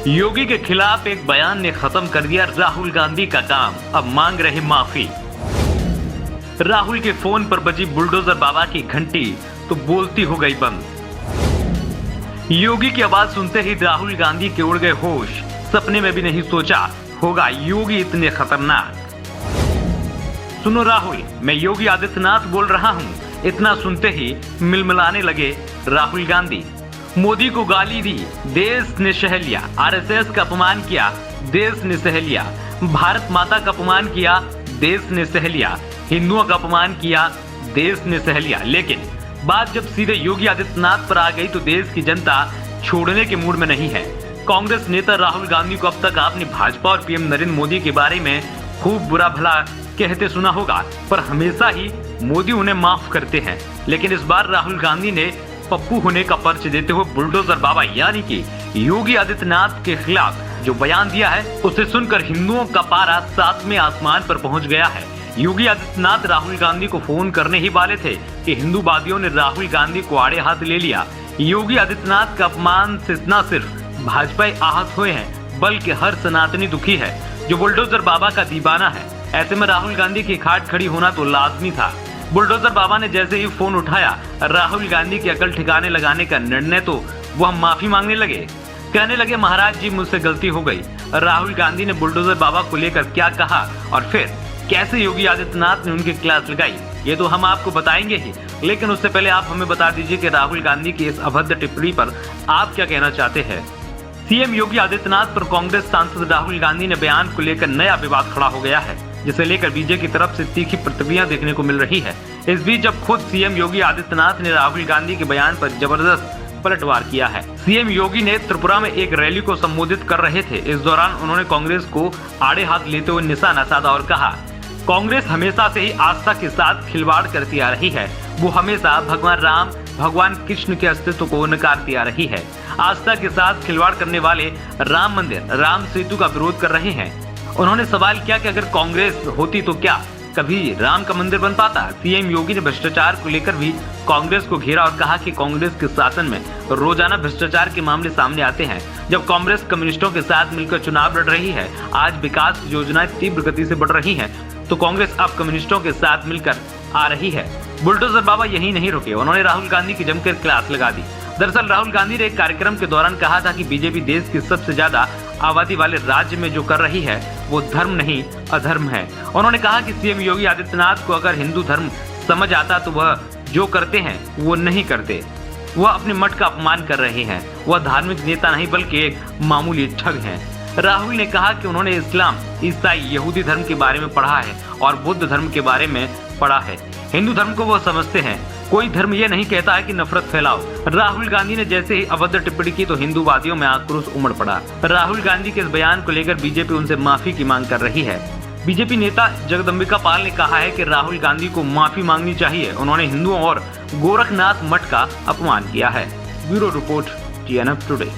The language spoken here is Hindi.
योगी के खिलाफ एक बयान ने खत्म कर दिया राहुल गांधी का काम, अब मांग रहे माफी। राहुल के फोन पर बजी बुलडोजर बाबा की घंटी तो बोलती हो गई बंद। योगी की आवाज सुनते ही राहुल गांधी के उड़ गए होश, सपने में भी नहीं सोचा होगा योगी इतने खतरनाक। सुनो राहुल, मैं योगी आदित्यनाथ बोल रहा हूँ। इतना सुनते ही मिलमिलाने लगे राहुल गांधी। मोदी को गाली दी, देश ने सह लिया। आरएसएस का अपमान किया, देश ने सह लिया। भारत माता का अपमान किया, देश ने सह लिया। हिंदुओं का अपमान किया, देश ने सह लिया। लेकिन बात जब सीधे योगी आदित्यनाथ पर आ गई तो देश की जनता छोड़ने के मूड में नहीं है। कांग्रेस नेता राहुल गांधी को अब तक आपने भाजपा और पीएम नरेंद्र मोदी के बारे में खूब बुरा भला कहते सुना होगा, पर हमेशा ही मोदी उन्हें माफ करते हैं। लेकिन इस बार राहुल गांधी ने पप्पू होने का पर्च देते हुए बुलडोजर बाबा यानी कि योगी आदित्यनाथ के खिलाफ जो बयान दिया है, उसे सुनकर हिंदुओं का पारा 7वें आसमान पर पहुंच गया है। योगी आदित्यनाथ राहुल गांधी को फोन करने ही वाले थे कि हिंदूवादियों ने राहुल गांधी को आड़े हाथ ले लिया। योगी आदित्यनाथ का अपमान से न सिर्फ भाजपा आहत हुए हैं, बल्कि हर सनातनी दुखी है जो बुलडोजर बाबा का दीवाना है। ऐसे में राहुल गांधी की खाट खड़ी होना तो लाजमी था। बुलडोजर बाबा ने जैसे ही फोन उठाया, राहुल गांधी की अकल ठिकाने लगाने का निर्णय तो वह माफी मांगने लगे। कहने लगे, महाराज जी मुझसे गलती हो गई। राहुल गांधी ने बुलडोजर बाबा को लेकर क्या कहा और फिर कैसे योगी आदित्यनाथ ने उनकी क्लास लगाई, ये तो हम आपको बताएंगे ही। लेकिन उससे पहले आप हमें बता दीजिए कि राहुल गांधी की इस अभद्र टिप्पणी पर आप क्या कहना चाहते हैं। सीएम योगी आदित्यनाथ पर कांग्रेस सांसद राहुल गांधी ने बयान को लेकर नया विवाद खड़ा हो गया है, जिसे लेकर बीजेपी की तरफ से तीखी प्रतिक्रिया देखने को मिल रही है। इस बीच जब खुद सीएम योगी आदित्यनाथ ने राहुल गांधी के बयान पर जबरदस्त पलटवार किया है। सीएम योगी ने त्रिपुरा में एक रैली को संबोधित कर रहे थे। इस दौरान उन्होंने कांग्रेस को आड़े हाथ लेते हुए निशाना साधा और कहा, कांग्रेस हमेशा से ही आस्था के साथ खिलवाड़ करती आ रही है। वो हमेशा भगवान राम, भगवान कृष्ण के अस्तित्व को नकारती आ रही है। आस्था के साथ खिलवाड़ करने वाले राम मंदिर, राम सेतु का विरोध कर रहे हैं। उन्होंने सवाल किया कि अगर कांग्रेस होती तो क्या कभी राम का मंदिर बन पाता। सीएम योगी ने भ्रष्टाचार को लेकर भी कांग्रेस को घेरा और कहा कि कांग्रेस के शासन में रोजाना भ्रष्टाचार के मामले सामने आते हैं। जब कांग्रेस कम्युनिस्टों के साथ मिलकर चुनाव लड़ रही है, आज विकास योजनाएं तीव्र गति से बढ़ रही हैं, तो कांग्रेस अब कम्युनिस्टों के साथ मिलकर आ रही है। बुलडोजर बाबा यही नहीं रुके, उन्होंने राहुल गांधी की जमकर क्लास लगा दी। दरअसल राहुल गांधी ने एक कार्यक्रम के दौरान कहा था कि बीजेपी देश की सबसे ज्यादा आबादी वाले राज्य में जो कर रही है वो धर्म नहीं अधर्म है। उन्होंने कहा कि सीएम योगी आदित्यनाथ को अगर हिंदू धर्म समझ आता तो वह जो करते हैं वो नहीं करते। वह अपने मठ का अपमान कर रहे हैं। वह धार्मिक नेता नहीं बल्कि एक मामूली ठग हैं। राहुल ने कहा कि उन्होंने इस्लाम, ईसाई, यहूदी धर्म के बारे में पढ़ा है और बुद्ध धर्म के बारे में पढ़ा है। हिंदू धर्म को वो समझते हैं। कोई धर्म ये नहीं कहता है कि नफरत फैलाओ। राहुल गांधी ने जैसे ही अभद्र टिप्पणी की तो हिंदूवादियों में आक्रोश उमड़ पड़ा। राहुल गांधी के इस बयान को लेकर बीजेपी उनसे माफी की मांग कर रही है। बीजेपी नेता जगदम्बिका पाल ने कहा है कि राहुल गांधी को माफी मांगनी चाहिए। उन्होंने हिंदुओं और गोरखनाथ मठ का अपमान किया है। Bureau report, TNF today.